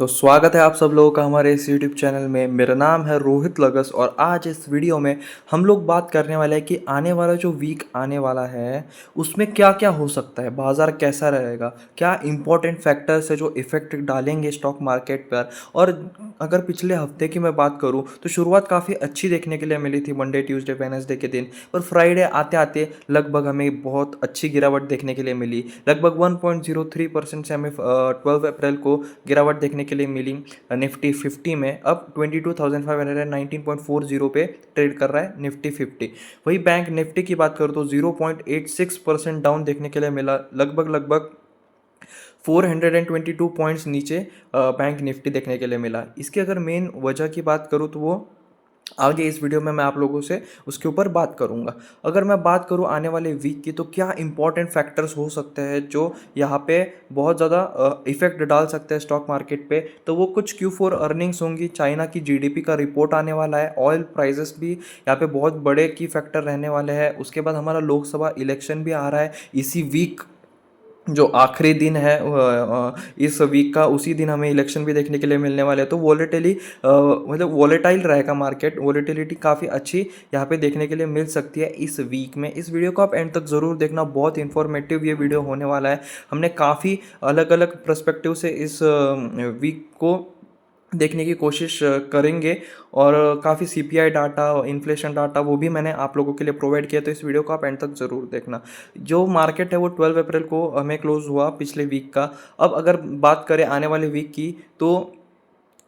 तो स्वागत है आप सब लोगों का हमारे इस YouTube चैनल में। मेरा नाम है रोहित लगस और आज इस वीडियो में हम लोग बात करने वाले हैं कि आने वाला जो वीक आने वाला है उसमें क्या क्या हो सकता है, बाज़ार कैसा रहेगा, क्या इंपॉर्टेंट फैक्टर्स है जो इफ़ेक्ट डालेंगे स्टॉक मार्केट पर। और अगर पिछले हफ्ते की मैं बात करूं तो शुरुआत काफ़ी अच्छी देखने के लिए मिली थी मंडे ट्यूसडे वेडनेसडे के दिन, पर फ्राइडे आते आते लगभग हमें बहुत अच्छी गिरावट देखने के लिए मिली। लगभग 1.03% से हमें 12 अप्रैल को गिरावट देखने के लिए मिली। निफ्टी 50 में अब 22,519.40 पे ट्रेड कर रहा है निफ्टी 50। वही बैंक निफ्टी की बात करूँ तो 0.86% डाउन देखने के लिए मिला। लगभग 422 पॉइंट्स नीचे बैंक निफ्टी देखने के लिए मिला। इसकी अगर मेन वजह की बात करूँ तो वो आगे इस वीडियो में मैं आप लोगों से उसके ऊपर बात करूंगा। अगर मैं बात करूं आने वाले वीक की तो क्या इंपॉर्टेंट फैक्टर्स हो सकते हैं जो यहाँ पे बहुत ज़्यादा इफेक्ट डाल सकते हैं स्टॉक मार्केट पे, तो वो कुछ Q4 अर्निंग्स होंगी, चाइना की जीडीपी का रिपोर्ट आने वाला है, ऑयल प्राइसेस भी यहाँ पे बहुत बड़े की फैक्टर रहने वाले हैं। उसके बाद हमारा लोकसभा इलेक्शन भी आ रहा है इसी वीक, जो आखिरी दिन है इस वीक का, उसी दिन हमें इलेक्शन भी देखने के लिए मिलने वाले हैं। तो मतलब वॉलेटाइल रहेगा मार्केट, वॉलेटिलिटी काफ़ी अच्छी यहाँ पे देखने के लिए मिल सकती है इस वीक में। इस वीडियो को आप एंड तक ज़रूर देखना, बहुत इन्फॉर्मेटिव ये वीडियो होने वाला है। हमने काफ़ी अलग अलग पर्सपेक्टिव से इस वीक को देखने की कोशिश करेंगे और काफ़ी सीपीआई डाटा, इन्फ्लेशन डाटा वो भी मैंने आप लोगों के लिए प्रोवाइड किया, तो इस वीडियो को आप एंड तक ज़रूर देखना। जो मार्केट है वो 12 अप्रैल को हमें क्लोज हुआ पिछले वीक का। अब अगर बात करें आने वाले वीक की तो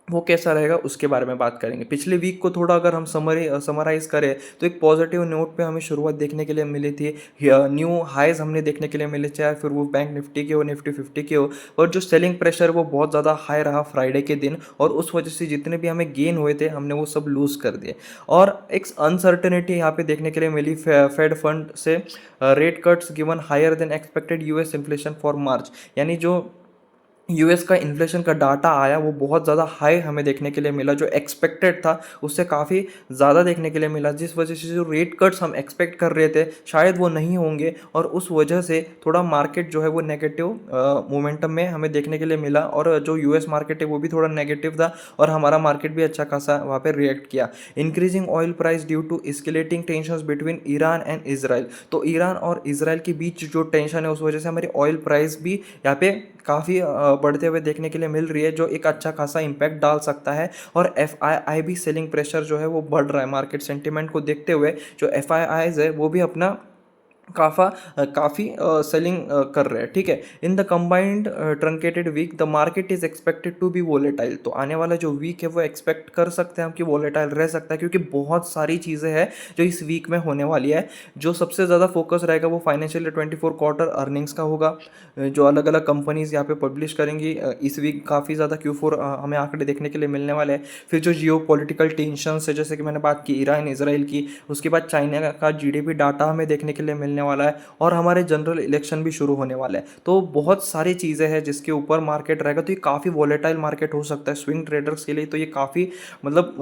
वो कैसा रहेगा उसके बारे में बात करेंगे। पिछले वीक को थोड़ा अगर हम समराइज़ करें तो एक पॉजिटिव नोट पे हमें शुरुआत देखने के लिए मिली थी। न्यू हाइज हमने देखने के लिए मिले, चाहे फिर वो बैंक निफ्टी के हो, निफ्टी 50 के हो। और जो सेलिंग प्रेशर वो बहुत ज़्यादा हाई रहा फ्राइडे के दिन, और उस वजह से जितने भी हमें गेन हुए थे हमने वो सब लूज़ कर दिए। और एक अनसर्टेनिटी यहाँ पे देखने के लिए मिली फेड फंड से, rate cuts given higher than expected US inflation for March. यानी जो यूएस का इन्फ्लेशन का डाटा आया वो बहुत ज़्यादा हाई हमें देखने के लिए मिला, जो एक्सपेक्टेड था उससे काफ़ी ज़्यादा देखने के लिए मिला, जिस वजह से जो रेट कट्स हम एक्सपेक्ट कर रहे थे शायद वो नहीं होंगे, और उस वजह से थोड़ा मार्केट जो है वो नेगेटिव मोमेंटम में हमें देखने के लिए मिला। और जो यूएस मार्केट है वो भी थोड़ा नेगेटिव था और हमारा मार्केट भी अच्छा खासा वहाँ पर रिएक्ट किया। Increasing oil price due to escalating tensions between Iran and Israel. तो ईरान और इसराइल के बीच जो टेंशन है उस वजह से हमारी ऑयल प्राइस भी यहाँ पे काफ़ी बढ़ते हुए देखने के लिए मिल रही है, जो एक अच्छा खासा इम्पैक्ट डाल सकता है। और एफआईआई भी सेलिंग प्रेशर जो है वो बढ़ रहा है मार्केट सेंटिमेंट को देखते हुए। जो एफआईआईज है वो भी अपना काफ़ी सेलिंग कर रहे हैं। ठीक है, in the combined truncated week the market is expected to be volatile. तो आने वाला जो वीक है वो एक्सपेक्ट कर सकते हैं हम कि वोलेटाइल रह सकता है, क्योंकि बहुत सारी चीज़ें हैं जो इस वीक में होने वाली है। जो सबसे ज़्यादा फोकस रहेगा वो फाइनेंशियल 24 क्वार्टर अर्निंग्स का होगा, जो अलग अलग कंपनीज यहाँ पे पब्लिश करेंगी इस वीक। काफ़ी ज़्यादा Q4 हमें आंकड़े देखने के लिए मिलने वाले हैं। फिर जो जियो पॉलिटिकल टेंशन है, जैसे कि मैंने बात की ईरान इसराइल की, उसके बाद चाइना का जीडीपी डाटा हमें देखने के लिए मिलने वाला है, और हमारे जनरल इलेक्शन भी शुरू होने वाला है। तो बहुत सारी चीज़ें हैं जिसके ऊपर मार्केट रहेगा, तो ये काफ़ी वॉलेटाइल मार्केट हो सकता है स्विंग ट्रेडर्स के लिए। तो ये काफ़ी मतलब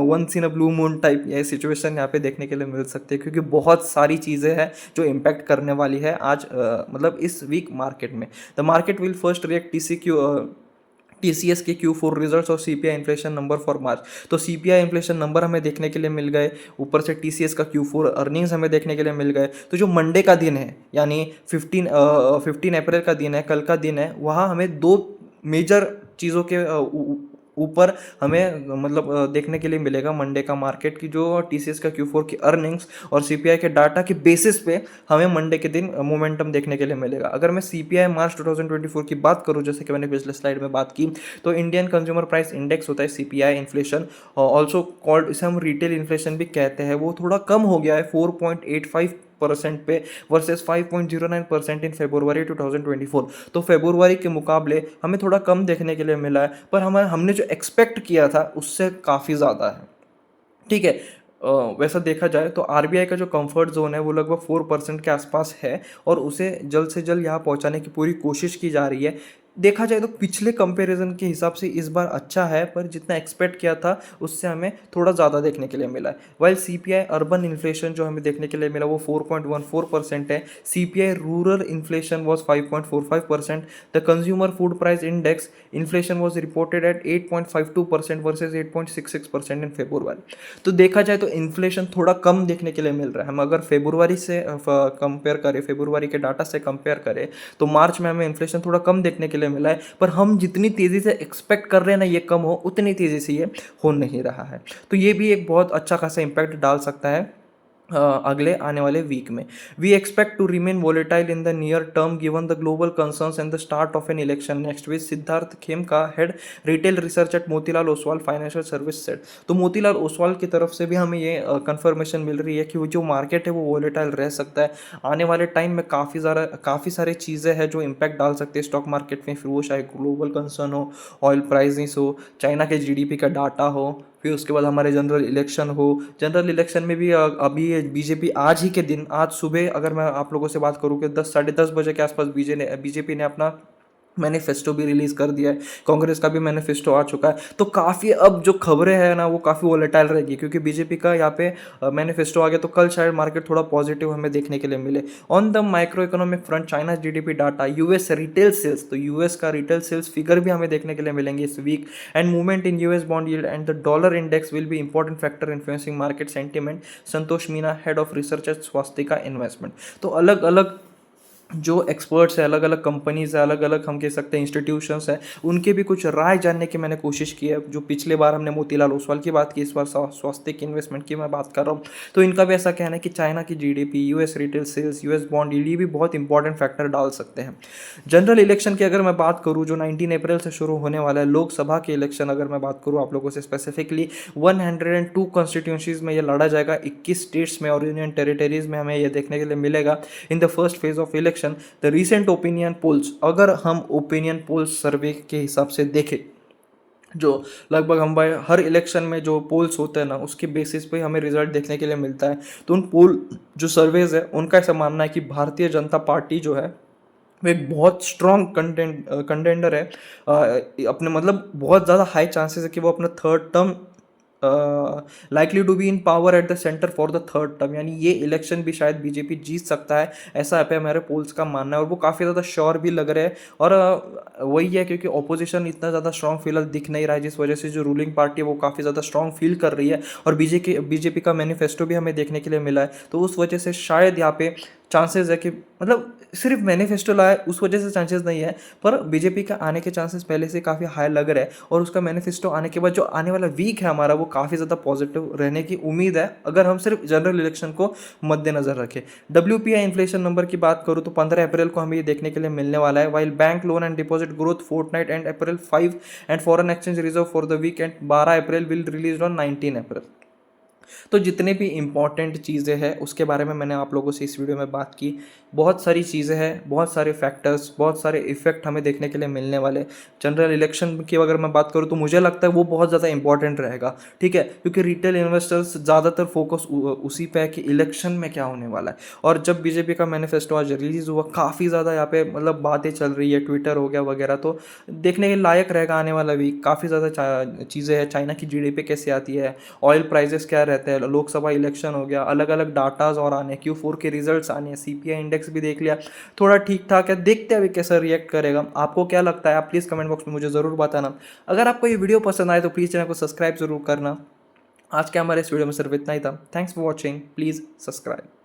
once in a blue moon type ये सिचुएशन यहाँ पे देखने के लिए मिल सकती है, क्योंकि बहुत सारी चीज़ें हैं जो इम्पैक्ट करने वाली है आज मतलब इस वीक मार्केट में। The market will first react TCS के Q4 रिजल्ट्स और CPI inflation number for March. तो सीपीआई इन्फ्लेशन नंबर हमें देखने के लिए मिल गए, ऊपर से टीसीएस का Q4 अर्निंग्स हमें देखने के लिए मिल गए। तो जो मंडे का दिन है यानी 15 अप्रैल का दिन है, कल का दिन है, वहाँ हमें दो मेजर चीज़ों के ऊपर हमें मतलब देखने के लिए मिलेगा मंडे का मार्केट की, जो टीसीएस का Q4 की अर्निंग्स और सीपीआई के डाटा के बेसिस पे हमें मंडे के दिन मोमेंटम देखने के लिए मिलेगा। अगर मैं सीपीआई मार्च 2024 की बात करूं, जैसे कि मैंने पिछले स्लाइड में बात की, तो इंडियन कंज्यूमर प्राइस इंडेक्स होता है सीपीआई इन्फ्लेशन, ऑल्सो कॉल्ड, इसे हम रिटेल इन्फ्लेशन भी कहते हैं, वो थोड़ा कम हो गया है 4.85% पे वर्सेस 5.09% इन फरवरी 2024। तो फरवरी के मुकाबले हमें थोड़ा कम देखने के लिए मिला है, पर हमने जो एक्सपेक्ट किया था उससे काफ़ी ज़्यादा है। ठीक है, वैसा देखा जाए तो आरबीआई का जो कंफर्ट जोन है वो लगभग 4% के आसपास है, और उसे जल्द से जल्द यहाँ पहुँचाने की पूरी कोशिश की जा रही है। देखा जाए तो पिछले कंपैरिजन के हिसाब से इस बार अच्छा है, पर जितना एक्सपेक्ट किया था उससे हमें थोड़ा ज़्यादा देखने के लिए मिला है। वाइल सीपीआई अर्बन इन्फ्लेशन जो हमें देखने के लिए मिला वो 4.14% है। CPI rural inflation was 5.45%। The consumer food price index inflation was reported at 8.52% versus 8.66% in February. तो देखा जाए तो इन्फ्लेशन थोड़ा कम देखने के लिए मिल रहा है। हम अगर फेब्रुआरी से कंपेयर करें, फेब्रुआरी के डाटा से कंपेयर करें, तो मार्च में हमें इन्फ्लेशन थोड़ा कम देखने के लिए मिला है, पर हम जितनी तेज़ी से एक्सपेक्ट कर रहे हैं ना ये कम हो, उतनी तेज़ी से ये हो नहीं रहा है। तो ये भी एक बहुत अच्छा खासा इम्पैक्ट डाल सकता है अगले आने वाले वीक में। We expect to remain volatile in the near term given the global concerns and the start of an election next week, Siddhartha Khemka, head retail research at Motilal Oswal financial service said. तो मोतीलाल ओसवाल की तरफ से भी हमें ये कंफर्मेशन मिल रही है कि वो जो मार्केट है वो वोलेटाइल रह सकता है आने वाले टाइम में। काफ़ी सारे चीज़ें हैं जो इम्पैक्ट डाल सकते हैं स्टॉक मार्केट में, फिर वो चाहे ग्लोबल कंसर्न हो, ऑयल प्राइसिस हो, चाइना के जीडीपी का डाटा हो, फिर उसके बाद हमारे जनरल इलेक्शन हो। जनरल इलेक्शन में भी अभी बीजेपी आज ही के दिन, आज सुबह अगर मैं आप लोगों से बात करूँ कि 10 साढ़े 10 बजे के आसपास बीजेपी ने अपना मैनिफेस्टो भी रिलीज़ कर दिया है। कांग्रेस का भी मैनिफेस्टो आ चुका है। तो काफ़ी अब जो खबरें हैं ना वो काफ़ी वोलेटाइल रहेगी, क्योंकि बीजेपी का यहाँ पे मैनिफेस्टो आ गया, तो कल शायद मार्केट थोड़ा पॉजिटिव हमें देखने के लिए मिले। On the micro economic front, China GDP data, US retail sales, तो यूएस का रिटेल सेल्स फिगर भी हमें देखने के लिए मिलेंगे इस week, and movement in US bond yield and the dollar index will be important factor influencing market sentiment, Santosh Meena, head of research at Swastika investment. तो अलग अलग जो एक्सपर्ट्स है, अलग अलग कंपनीज है, अलग अलग हम कह सकते हैं इंस्टीट्यूशंस हैं, उनके भी कुछ राय जानने की मैंने कोशिश की है। जो पिछले बार हमने मोतीलाल ओसवाल की बात की, इस बार स्वास्थ्य इन्वेस्टमेंट की मैं बात कर रहा हूँ। तो इनका भी ऐसा कहना है कि चाइना की GDP, US retail sales, US bond yield, ये भी बहुत इंपॉर्टेंट फैक्टर डाल सकते हैं। जनरल इलेक्शन की अगर मैं बात करूँ जो 19 अप्रैल से शुरू होने वाला है, लोकसभा के इलेक्शन अगर मैं बात करूँ आप लोगों से स्पेसिफिकली, 102 कॉन्स्टिट्यूंसीज में ये लड़ा जाएगा। 21 स्टेट्स में और यूनियन टेरिटरीज में हमें ये देखने के लिए मिलेगा in the first phase of election. The recent opinion polls, अगर हम ओपिनियन पोल्स सर्वे के हिसाब से देखें, जो लगभग हम भाई हर इलेक्शन में जो पोल्स होते हैं ना उसके बेसिस पे हमें रिजल्ट देखने के लिए मिलता है। तो उन पोल जो सर्वेज है उनका ऐसा मानना है कि भारतीय जनता पार्टी जो है वो एक बहुत स्ट्रॉन्ग कंटेंडर है। अपने मतलब बहुत ज़्यादा हाई चांसेस है कि वो अपना third term likely to be in power at the centre for the third term, यानी ये इलेक्शन भी शायद बीजेपी जीत सकता है, ऐसा पे हमारे पोल्स का मानना है। और वो काफ़ी ज़्यादा श्योर भी लग रहे हैं। और वही है क्योंकि ऑपोजिशन इतना ज़्यादा स्ट्रॉन्ग फिलहाल दिख नहीं रहा है, जिस वजह से जो रूलिंग पार्टी है वो काफ़ी ज़्यादा स्ट्रॉन्ग फील कर रही है। और बीजेपी का मैनिफेस्टो भी हमें देखने के लिए मिला है, तो उस वजह से शायद यहाँ पे चांसेस है कि मतलब सिर्फ मैनिफेस्टो लाया उस वजह से चांसेस नहीं है, पर बीजेपी का आने के चांसेस पहले से काफ़ी हाई लग रहा है। और उसका मैनिफेस्टो आने के बाद जो आने वाला वीक है हमारा वो काफ़ी ज़्यादा पॉजिटिव रहने की उम्मीद है, अगर हम सिर्फ जनरल इलेक्शन को मद्देनजर रखें। WPI इन्फ्लेशन नंबर की बात करूँ तो 15 अप्रैल को हमें ये देखने के लिए मिलने वाला है। While bank loan and deposit growth fortnight end April 5 and foreign exchange reserve for the week end 12 April will release on 19 April. तो जितने भी इम्पॉर्टेंट चीज़ें हैं उसके बारे में मैंने आप लोगों से इस वीडियो में बात की। बहुत सारी चीज़ें हैं, बहुत सारे फैक्टर्स, बहुत सारे इफेक्ट हमें देखने के लिए मिलने वाले। जनरल इलेक्शन की अगर मैं बात करूँ तो मुझे लगता है वो बहुत ज़्यादा इंपॉर्टेंट रहेगा, ठीक है, क्योंकि रिटेल इन्वेस्टर्स ज़्यादातर फोकस उसी पे है कि इलेक्शन में क्या होने वाला है। और जब बीजेपी का मैनिफेस्टो आज रिलीज़ हुआ, काफ़ी ज़्यादा यहाँ पे मतलब बातें चल रही है, ट्विटर हो गया वगैरह, तो देखने के लायक रहेगा आने वाला वीक। काफ़ी ज़्यादा चीज़ें हैं, चाइना की जीडीपी कैसे आती है, ऑयल प्राइसेस क्या रहते हैं, लोकसभा इलेक्शन हो गया, अलग अलग डाटाज और आने, Q4 के रिजल्ट्स आने, सीपीआई इंडेक्स भी देख लिया, थोड़ा ठीक ठाक है, देखते हैं अभी कैसा रिएक्ट करेगा। आपको क्या लगता है आप प्लीज़ कमेंट बॉक्स में मुझे ज़रूर बताना। अगर आपको ये वीडियो पसंद आए तो प्लीज़ चैनल को सब्सक्राइब ज़रूर करना। आज के हमारे इस वीडियो में सिर्फ इतना ही था। Thanks for watching, please subscribe.